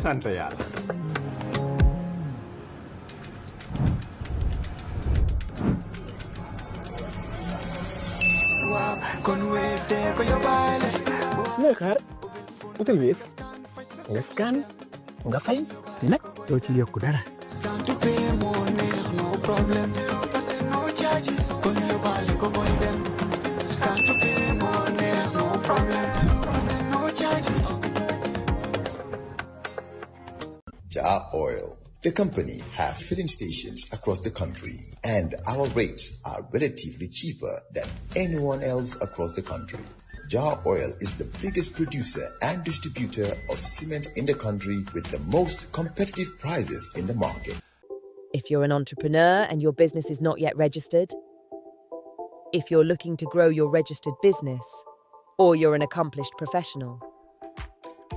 sant yàlla. looy xaar utal Wave nga scan nga fay te nag doo ci yokku dara. Jar Oil, the company, have filling stations across the country, and our rates are relatively cheaper than anyone else across the country. Jar Oil is the biggest producer and distributor of cement in the country with the most competitive prices in the market. If you're an entrepreneur and your business is not yet registered, if you're looking to grow your registered business, or you're an accomplished professional,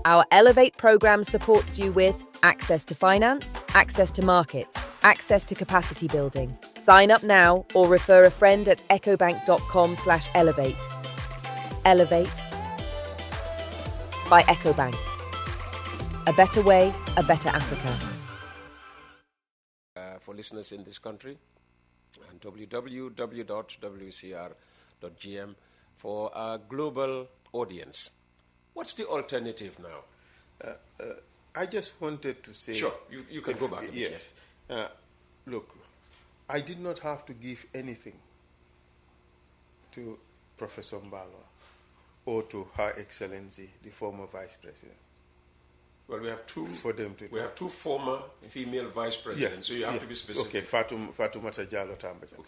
our Elevate program supports you with access to finance, access to markets, access to capacity building. Sign up now or refer a friend at ecobank.com/elevate. Elevate by EcoBank. A better way, a better Africa. For listeners in this country, and www.wcr.gm for a global audience. What's the alternative now? I just wanted to say... Sure, you can go back. Yes. Look, I did not have to give anything to Professor Mbalwa or to Her Excellency, the former Vice President. Well, we have two. For them to. We have two former female vice presidents, so you have to be specific. Okay, Fatoumata Jallow Tambadjan.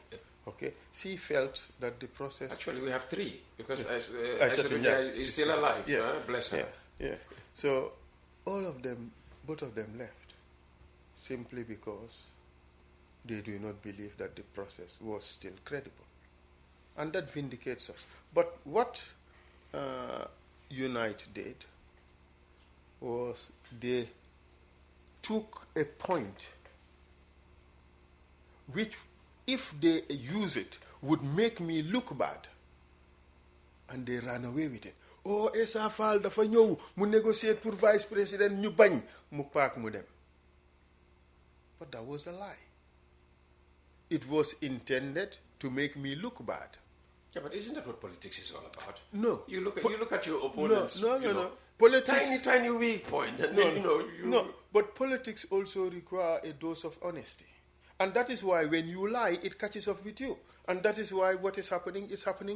Okay, she felt that the process. Actually, we have three because Aisha is still alive. Yes. Bless her. Yes. So, both of them left, simply because they do not believe that the process was still credible, and that vindicates us. But what Unite did was they took a point which, if they use it, would make me look bad, and they ran away with it. Oh, Essa Faal dafa ñëw mu negotiate pour vice president ñu bañ mu paak mu dem. But that was a lie. It was intended to make me look bad. Yeah, but isn't that what politics is all about? No. You look at your opponents. No. Politics, tiny weak point. And no. But politics also require a dose of honesty. And that is why when you lie, it catches up with you. And that is why what is happening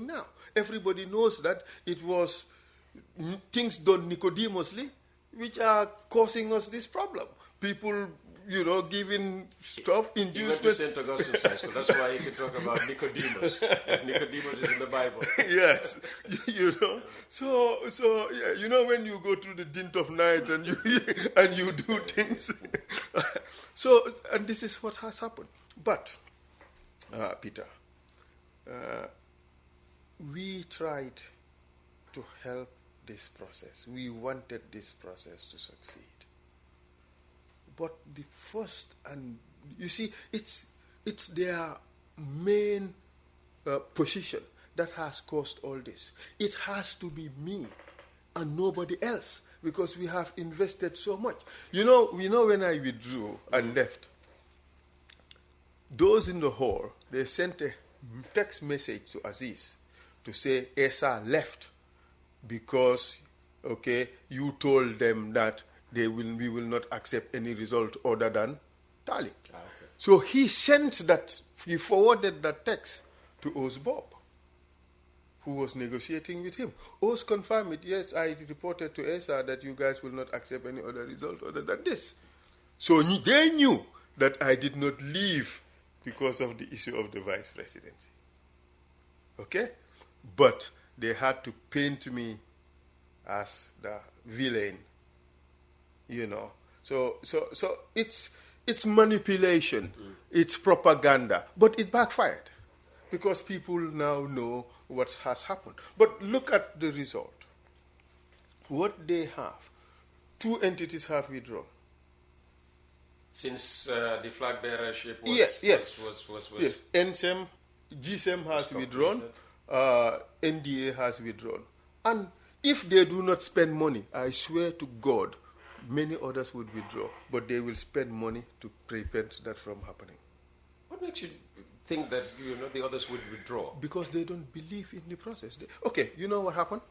now. Everybody knows that it was things done Nicodemously which are causing us this problem. People, giving stuff, inducement. You went to St. Augustine's High School. That's why you can talk about Nicodemus. Nicodemus is in the Bible. Yes. So yeah, when you go through the dint of night and you do things. So, and this is what has happened. But, Peter, we tried to help this process. We wanted this process to succeed. But the first, and you see, it's their main position that has caused all this. It has to be me and nobody else, because we have invested so much. When I withdrew and left, those in the hall, they sent a text message to Aziz to say Essa left because, you told them that we will not accept any result other than tally. So he forwarded that text to Osbob, who was negotiating with him. Os confirmed it. Yes, I reported to Essa that you guys will not accept any other result other than this. So they knew that I did not leave because of the issue of the vice presidency. Okay? But they had to paint me as the villain. So it's manipulation, it's propaganda, but it backfired because people now know what has happened. But look at the result. What they have, two entities have withdrawn. Since the flag bearership was... Yes. NSEM, GSEM has withdrawn, NDA has withdrawn. And if they do not spend money, I swear to God, many others would withdraw, but they will spend money to prevent that from happening. What makes you think that the others would withdraw? Because they don't believe in the process. Okay, you know what happened?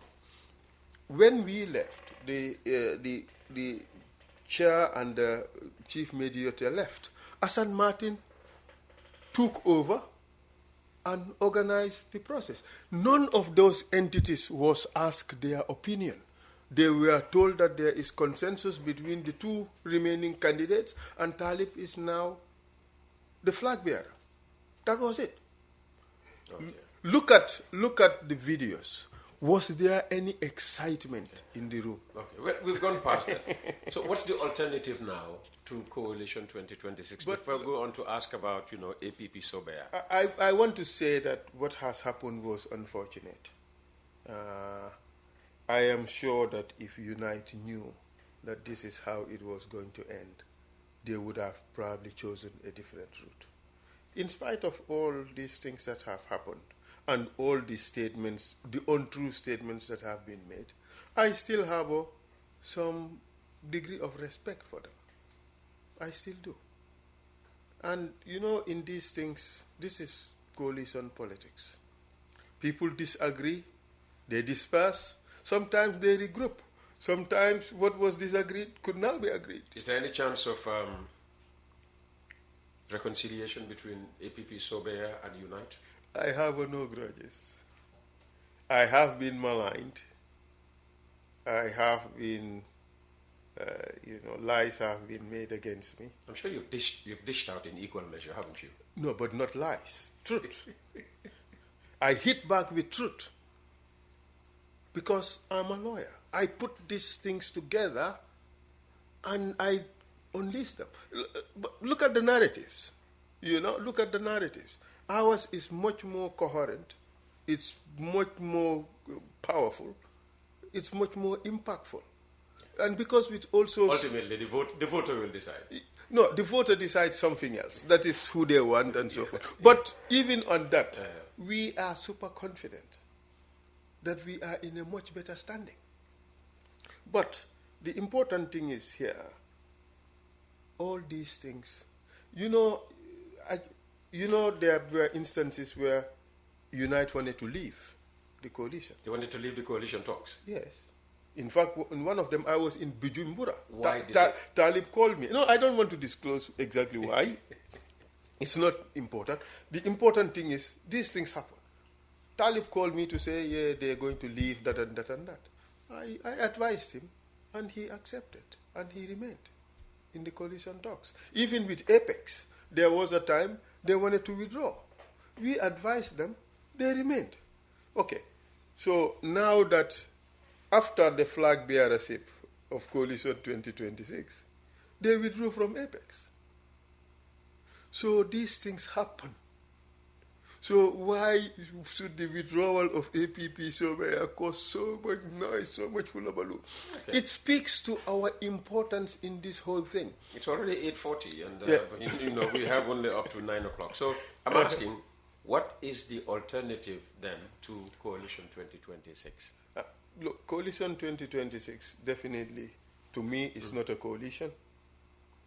When we left, the chair and the chief mediator left. Hassan Martin took over and organized the process. None of those entities was asked their opinion. They were told that there is consensus between the two remaining candidates, and Talib is now the flag bearer. That was it. Okay. Look at the videos. Was there any excitement in the room? Okay, well, we've gone past that. So what's the alternative now to Coalition 2026? Before we go on to ask about, APP Sobea. I want to say that what has happened was unfortunate. I am sure that if Unite knew that this is how it was going to end, they would have probably chosen a different route. In spite of all these things that have happened, and all these statements, the untrue statements that have been made, I still have some degree of respect for them. I still do. And in these things, this is coalition politics. People disagree, they disperse, sometimes they regroup, sometimes what was disagreed could now be agreed. Is there any chance of reconciliation between APP Sobea and Unite? I have no grudges. I have been maligned. I have been, lies have been made against me. I'm sure you've dished out in equal measure, haven't you? No, but not lies. Truth. I hit back with truth because I'm a lawyer. I put these things together and I unleash them. Look at the narratives. Look at the narratives. Ours is much more coherent, it's much more powerful, it's much more impactful. And because it also... Ultimately, the voter will decide. No, the voter decides something else. That is who they want and so forth. But even on that, we are super confident that we are in a much better standing. But the important thing is here, all these things, there were instances where Unite wanted to leave the coalition. They wanted to leave the coalition talks? Yes. In fact, in one of them, I was in Bujumbura. Why Talib called me. No, I don't want to disclose exactly why. It's not important. The important thing is, these things happen. Talib called me to say, yeah, they're going to leave, that and that and that. I advised him, and he accepted, and he remained in the coalition talks. Even with Apex, there was a time they wanted to withdraw. We advised them, they remained. Okay, so now that after the flag bearership of Coalition 2026, they withdrew from Apex. So these things happen. So why should the withdrawal of APP Sobea cause so much noise, so much hullabaloo? Okay. It speaks to our importance in this whole thing. It's already 8:40, and we have only up to 9 o'clock. So I'm asking, what is the alternative then to Coalition 2026? Look, Coalition 2026 definitely, to me, is not a coalition.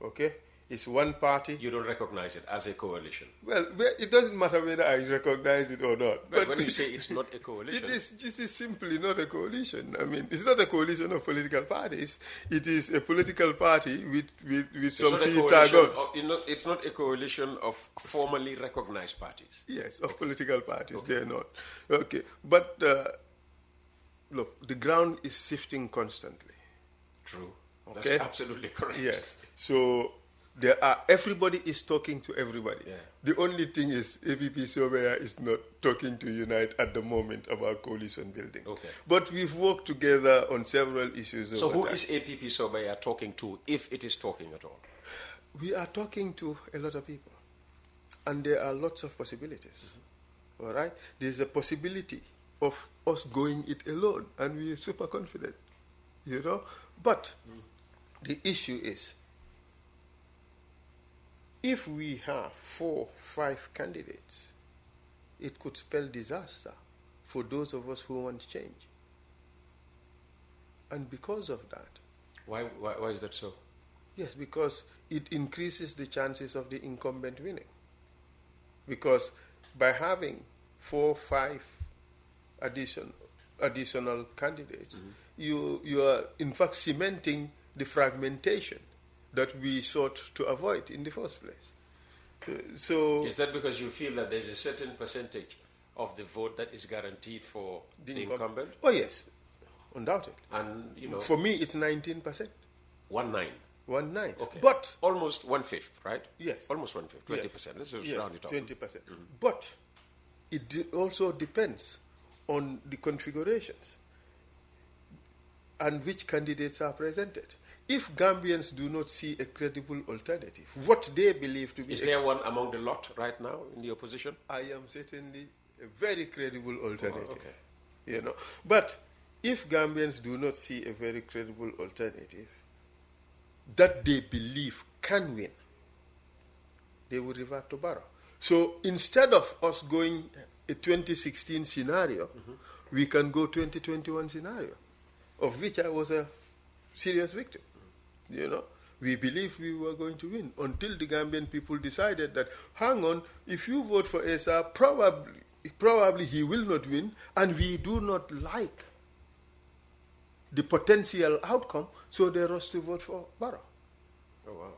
Okay? It's one party. You don't recognize it as a coalition? Well, it doesn't matter whether I recognize it or not. But when you say it's not a coalition... This is simply not a coalition. I mean, it's not a coalition of political parties. It is a political party with some few targets. It's not a coalition of formally recognized parties? Yes, of political parties. Okay. They're not. Okay, but look, the ground is shifting constantly. True. Okay? That's absolutely correct. Yes. So... everybody is talking to everybody. Yeah. The only thing is APP Sobea is not talking to Unite at the moment about coalition building. Okay. But we've worked together on several issues. So who is APP Sobea talking to, if it is talking at all? We are talking to a lot of people. And there are lots of possibilities. Mm-hmm. All right? There's a possibility of us going it alone. And we are super confident. But the issue is, if we have 4, 5 candidates, it could spell disaster for those of us who want change. And because of that... Why is that so? Yes, because it increases the chances of the incumbent winning. Because by having 4 or 5 additional candidates, you are in fact cementing the fragmentation that we sought to avoid in the first place. So is that because you feel that there's a certain percentage of the vote that is guaranteed for the incumbent? Oh yes, undoubtedly. And for me, it's 19%. 19. 19. Okay. But almost 1/5, right? Yes. Almost 1/5, 20%. Let's just round it off. 20%. But it also depends on the configurations and which candidates are presented. If Gambians do not see a credible alternative, what they believe to be... Is there one among the lot right now in the opposition? I am certainly a very credible alternative. Oh, okay. But if Gambians do not see a very credible alternative that they believe can win, they will revert to Barrow. So instead of us going a 2016 scenario, we can go 2021 scenario, of which I was a serious victim. We believed we were going to win until the Gambian people decided that, hang on, if you vote for Essa, probably he will not win, and we do not like the potential outcome, so they rushed to vote for Barrow. Oh, wow.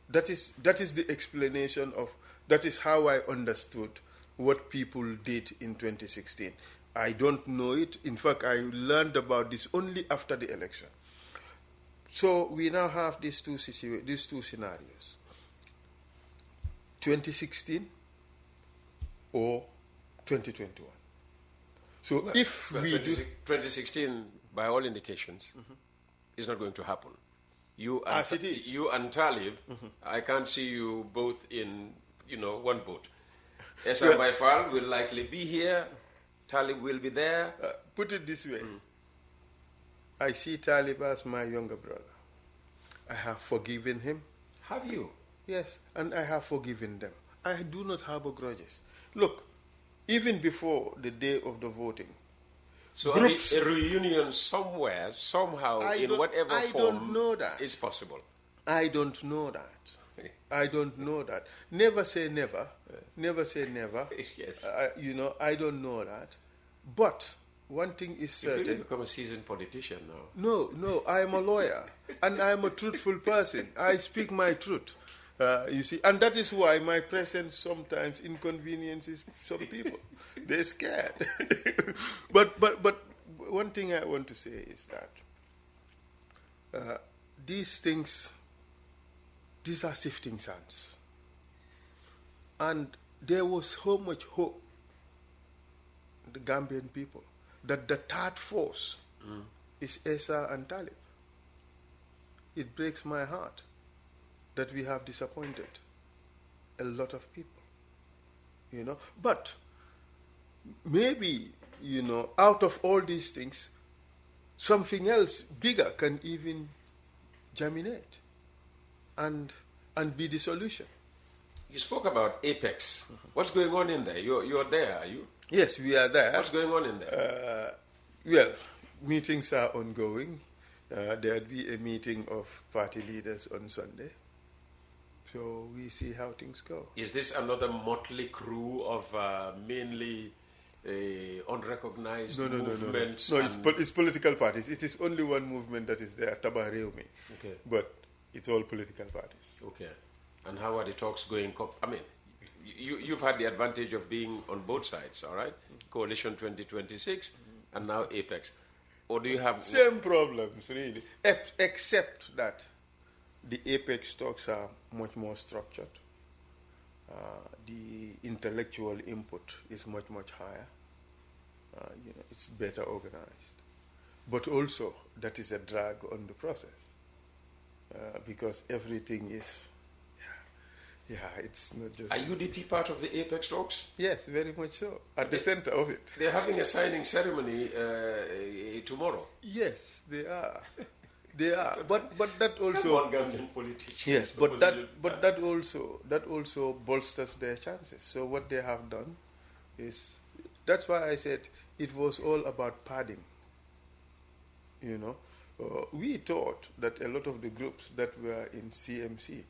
That is the explanation of, that is how I understood what people did in 2016. I don't know it. In fact, I learned about this only after the election. So we now have these two scenarios: 2016 or 2021. So Well, if well, we 2016, by all indications, is not going to happen. You and, As it is. You and Talib, I can't see you both in, one boat. Essa by Faal will likely be here. Talib will be there. put it this way, I see Talib as my younger brother. I have forgiven him. Have you? Yes, and I have forgiven them. I do not harbor grudges. Look, even before the day of the voting, So groups, a reunion somewhere, somehow, in whatever form, don't know that. is possible. I don't know that. I don't know that. Never say never. Never say never. Yes. I don't know that. But one thing is You've certain. really become a seasoned politician now. No, I am a lawyer, and I am a truthful person. I speak my truth, you see, and that is why my presence sometimes inconveniences some people. They're scared. but one thing I want to say is that these are sifting sands, and there was so much hope in the Gambian people that the third force is Essa and Talib. It breaks my heart that we have disappointed a lot of people, But maybe, out of all these things, something else bigger can even germinate and be the solution. You spoke about Apex. What's going on in there? You're there, are you? Yes, we are there. What's going on in there? Well, meetings are ongoing. There'll be a meeting of party leaders on Sunday. So we see how things go. Is this another motley crew of mainly unrecognized movements? No, it's political parties. It is only one movement that is there, Tabareumi. Okay. But it's all political parties. Okay. And how are the talks going? I mean, you've had the advantage of being on both sides, all right? Coalition 2026 and now Apex. Or do you have... Same problems, really, except that the Apex talks are much more structured. The intellectual input is much, much higher. It's better organized. But also, that is a drag on the process. Because everything is... it's not just... Are UDP part of the Apex talks? Yes, very much so. At the center of it. They're having a signing ceremony tomorrow. Yes, they are. They are. But that also... Come on, Gambian politicians. Yes, but that also bolsters their chances. So what they have done is... That's why I said it was all about padding. we thought that a lot of the groups that were in CMC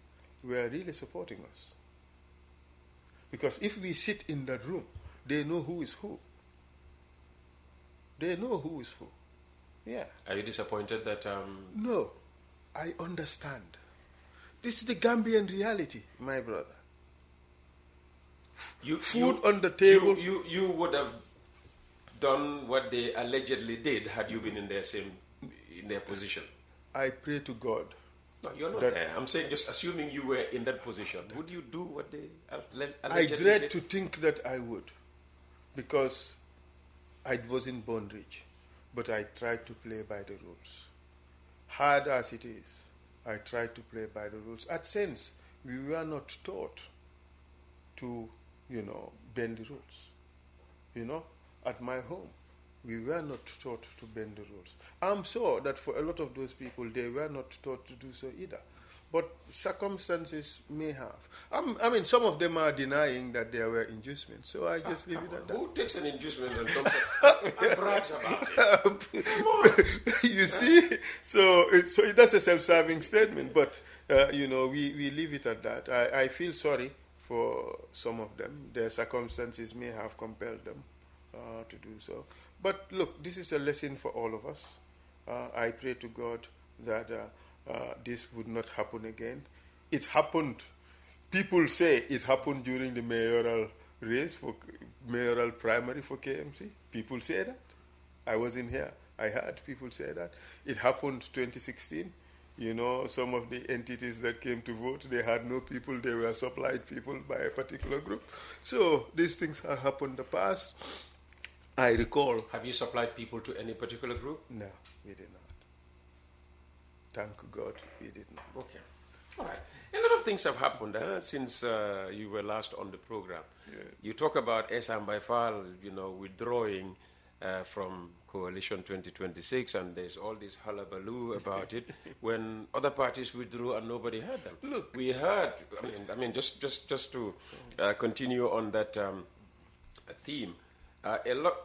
were really supporting us. Because if we sit in that room, they know who is who. They know who is who. Yeah. Are you disappointed that... No, I understand. This is the Gambian reality, my brother. Food on the table. You would have done what they allegedly did had you been in their position. I pray to God. No, you're not there. I'm saying, just assuming you were in that position, would you do what they allegedly I dread did? to think that I would, because I was in bondage, but I tried to play by the rules. Hard as it is, I tried to play by the rules. At sense, we were not taught to, bend the rules. At my home, we were not taught to bend the rules. I'm sure that for a lot of those people, they were not taught to do so either. But circumstances may have. I mean, some of them are denying that there were inducements, so I just leave it at that. Who takes an inducement and comes and brags about it? You see? So that's a self-serving statement, but, we leave it at that. I feel sorry for some of them. Their circumstances may have compelled them to do so. But look, this is a lesson for all of us. I pray to God that this would not happen again. It happened. People say it happened during the mayoral race, for mayoral primary for KMC. People say that. I was in here. I heard people say that. It happened 2016. Some of the entities that came to vote, they had no people. They were supplied people by a particular group. So these things have happened in the past. I recall. Have you supplied people to any particular group? No, we did not. Thank God, we did not. Okay. All right. A lot of things have happened since you were last on the program. Yeah. You talk about Essa and Faal, withdrawing from Coalition 2026, and there's all this hullabaloo about it when other parties withdrew and nobody heard them. Look, we heard. I mean, just to continue on that theme. A lot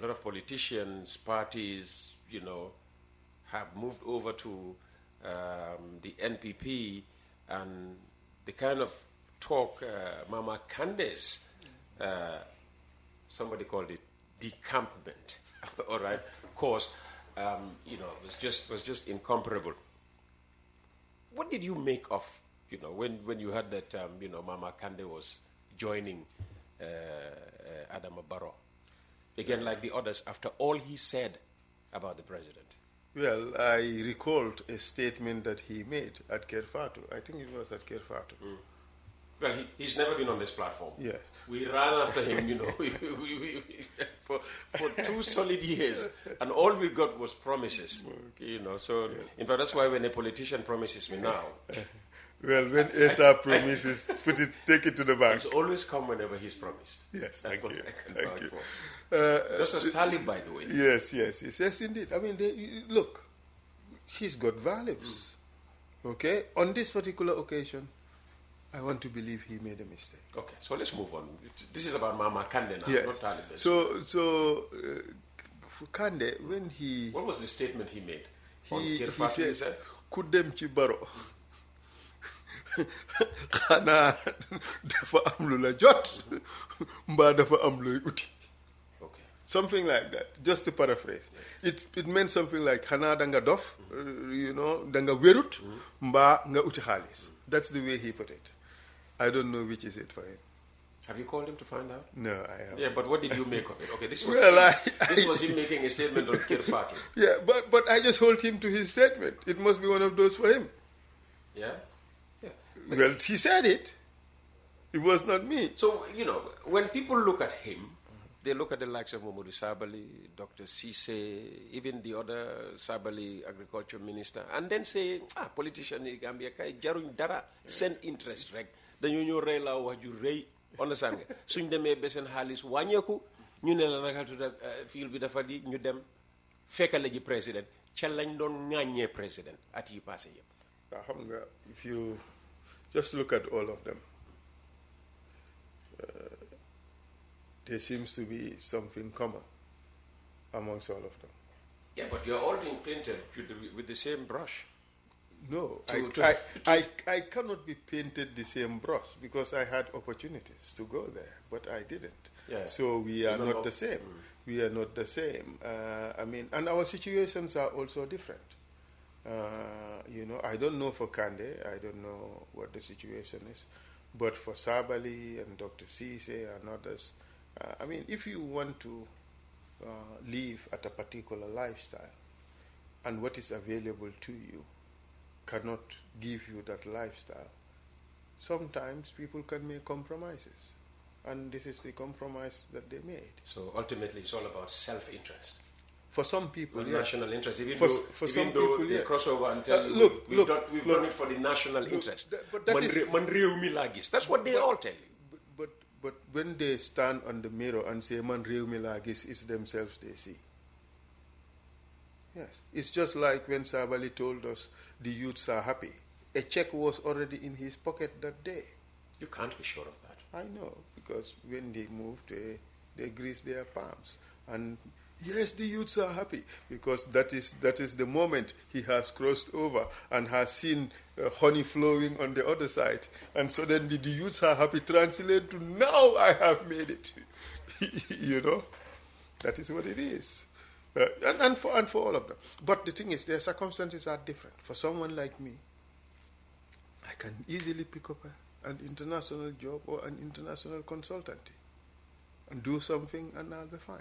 of politicians, parties, have moved over to the NPP, and the kind of talk Mama Kande's, somebody called it decampment, all right, course, was just incomparable. What did you make of, when you heard that, Mama Kande was joining Adama Barrow, again like the others, after all he said about the president? Well, I recalled a statement that he made at Kerfatu. I think it was at Kerfatu. Mm. Well, he's never been on this platform. Yes. We ran after him, for 2 solid years, and all we got was promises, So, in fact, that's why when a politician promises me now... Well, when Essa promises, take it to the bank. It's always come whenever he's promised. Yes, thank you. Thank you. Just as Talib, by the way. Yes, indeed. I mean, look, he's got values. Okay? On this particular occasion, I want to believe he made a mistake. Okay, so let's move on. This is about Mama Kande now, yes. not Talib. So for Kande, when he... What was the statement he made? He said, Kudem Chibaro. Xanaa dafa am lu la jot mbaa dafa am luy uti. Okay. Something like that, just to paraphrase. It meant something like xanaa da nga dof, da nga wérut mbaa nga uti xaalis. That's the way he put it. I don't know which is it for him. Have you called him to find out? No, I haven't. Yeah, but what did you make of it? Okay, this was this was him making a statement on Kirfatu. Yeah, but I just hold him to his statement. It must be one of those for him. Yeah? Well, he said it. It was not me. So, when people look at him, they look at the likes of Momodu Sabali, Dr. Cisse, even the other Sabali agriculture minister, and then say, politician in Gambia, kay jaruñ dara, send interest rek, dañu ñoo rey la wax ju rëy, understand nga, suñ demee ba seen xaalis wàññeeku, ñu ne la naka tudda fiil bi dafa di ñu dem fekkale ji président, ca lañ doon ŋàññee président at yi passé yëpp. Xam nga, if you just look at all of them, there seems to be something common amongst all of them. Yeah, but you're all being painted with the same brush. No, To- I cannot be painted the same brush because I had opportunities to go there, but I didn't. Yeah. So we are Even not though- the same. We are not the same. And our situations are also different. I don't know for Kande, I don't know what the situation is, but for Sabali and Dr. Cisse and others, if you want to live at a particular lifestyle, and what is available to you cannot give you that lifestyle, sometimes people can make compromises. And this is the compromise that they made. So ultimately, it's all about self-interest. For some people, Not yes. national interest, even For though some though people, they yes. cross over and tell you, Look, we've done look. it for the national interest. but that is- Man réew mi laa gis. That's what they all tell you. But when they stand on the mirror and say, man, real milagis, it's themselves they see. Yes. It's just like when Sabali told us the youths are happy. A check was already in his pocket that day. You can't be sure of that. I know, because when they moved, they greased their palms. And yes, the youths are happy, because that is the moment he has crossed over and has seen honey flowing on the other side. And so then the youths are happy translate to, now I have made it. That is what it is. And for all of them. But the thing is, their circumstances are different. For someone like me, I can easily pick up an international job or an international consultancy and do something, and I'll be fine.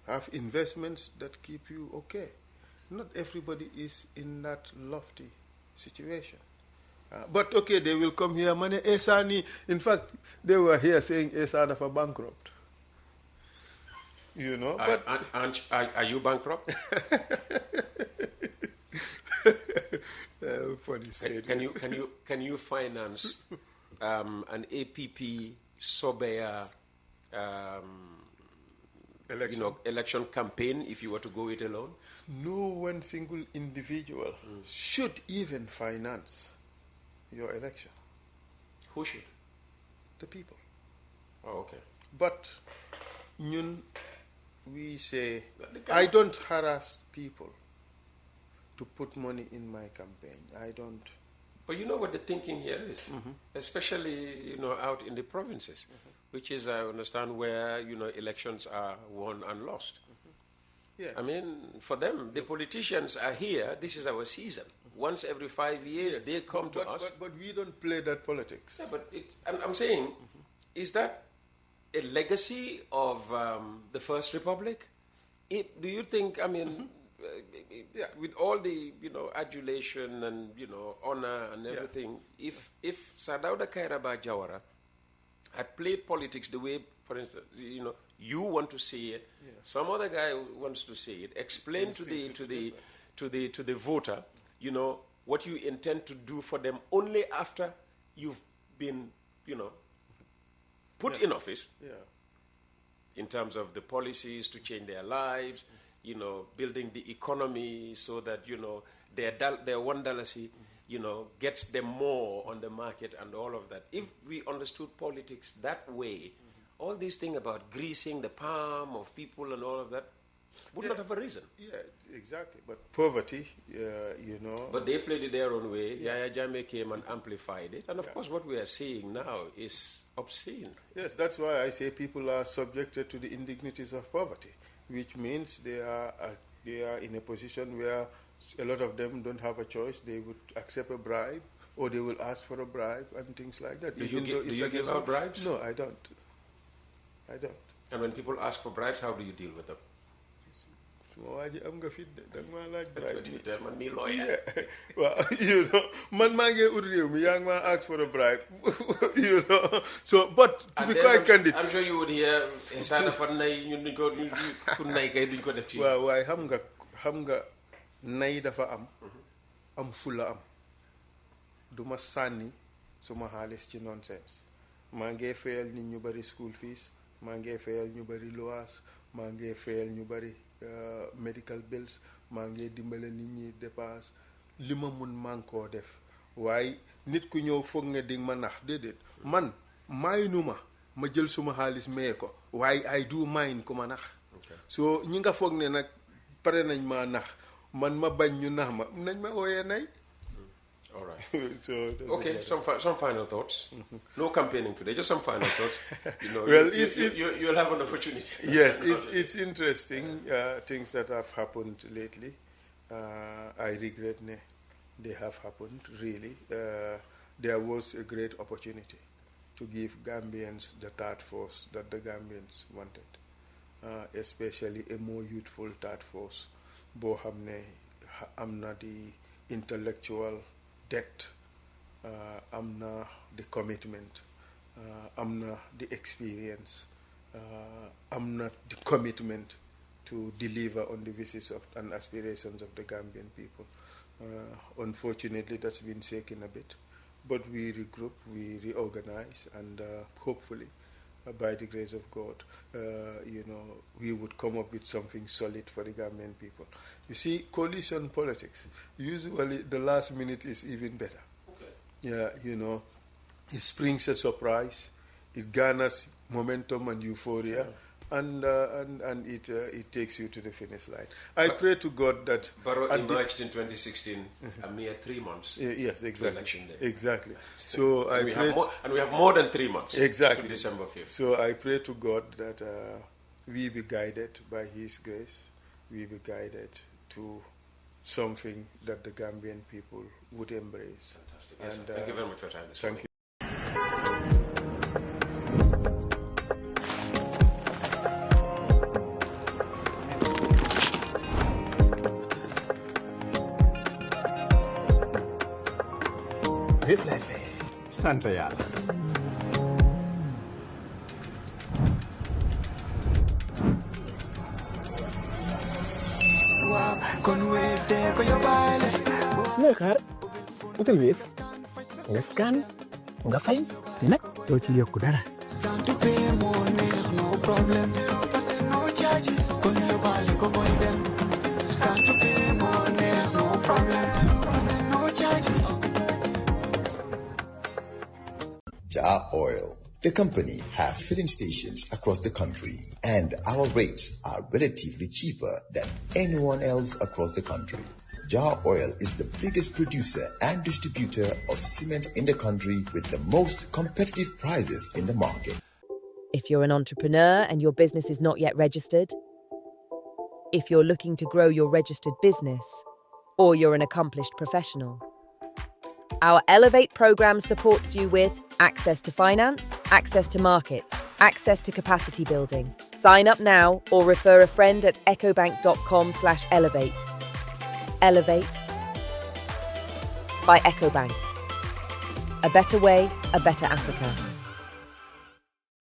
Have investments that keep you okay. Not everybody is in that lofty situation. But okay, they will come here, money, Essa ni. In fact, they were here saying Essa dafa bankrupt. But Are you bankrupt? funny statement. Can you finance an APP Sobea election campaign if you were to go it alone? No one single individual should even finance your election. Who should? The people. Oh, okay. But we say, I don't harass people to put money in my campaign. I don't. But you know what the thinking here is, especially out in the provinces, which is, I understand, where elections are won and lost. Yeah. I mean, for them, the politicians are here. This is our season. Once every 5 years, Yes. they come to us. But we don't play that politics. Yeah, but I'm saying, is that a legacy of the First Republic? Do you think? I mean, with all the adulation and honor and everything, if Sadauda Kairaba Jawara had played politics the way, for instance, you want to see it, some other guy wants to see it, explain to the voter, what you intend to do for them only after you've been, put in office. Yeah. In terms of the policies to change their lives, building the economy so that, their $1, gets them more on the market and all of that. If we understood politics that way, all these things about greasing the palm of people and all of that would not have a reason. Yeah, exactly. But poverty, But they played it their own way. Yaya Jammeh came and amplified it. And of course, what we are seeing now is obscene. Yes, that's why I say people are subjected to the indignities of poverty, which means they are in a position where a lot of them don't have a choice. They would accept a bribe, or they will ask for a bribe and things like that. Do you give out bribes? No, I don't. And when people ask for bribes, how do you deal with them? I'm going to Man, me lawyer. Well, man ask for a bribe. So, but to And be then quite candid, I'm sure you would hear, waaye xam nga nay dafa am fula am duma sànni suma xaalis ci nonsense maa ngi fayal nit ñu bari school fees maa ngi fayal ñu bari loas maa ngi fayal ñu bari medical bills maa ngi dimbale nit ñi dépense li ma mun maa ngi koo def waaye nit ku ñëw foog nga di ma nax déedéet man maayinuma ma jël suma xaalis maye ko waaye I do mine ku ma nax so ñi nga foog ne nag pare nañ maa nax man ma bañ ñu nax ma nañ ma ooyee nay. All right. So Okay, some final thoughts. No campaigning today, just some final thoughts. Well, you'll have an opportunity. Yes, it's interesting things that have happened lately. I regret they have happened, really. There was a great opportunity to give Gambians the third force that the Gambians wanted, especially a more youthful third force. Boo xam ne am na the intellectual depth, am na the commitment, am na the experience, am na the commitment to deliver on the wishes and aspirations of the Gambian people. Unfortunately, that's been shaken a bit, but we regroup, we reorganize, and hopefully, by the grace of God, we would come up with something solid for the Gambian people. You see, coalition politics, usually the last minute is even better. Okay. Yeah, it springs a surprise, it garners momentum and euphoria, and it takes you to the finish line. I pray to God that Barrow emerged in 2016, a mere 3 months. Yes, exactly. Election day. Exactly. So we have more than 3 months. Exactly. To December 5th. So I pray to God that we be guided by His grace. We be guided to something that the Gambian people would embrace. Fantastic. Yes, And, thank you very much for your time this thank morning. you. Wéef lay fay. sant yàlla. looy xaar utal Wéef nga scan nga fay te nag doo ci yokku dara. Jar Oil. The company have filling stations across the country, and our rates are relatively cheaper than anyone else across the country. Jar Oil is the biggest producer and distributor of cement in the country with the most competitive prices in the market. If you're an entrepreneur and your business is not yet registered, if you're looking to grow your registered business, or you're an accomplished professional, our Elevate program supports you with access to finance, access to markets, access to capacity building. Sign up now or refer a friend at ecobank.com/elevate. Elevate by EcoBank. A better way, a better Africa.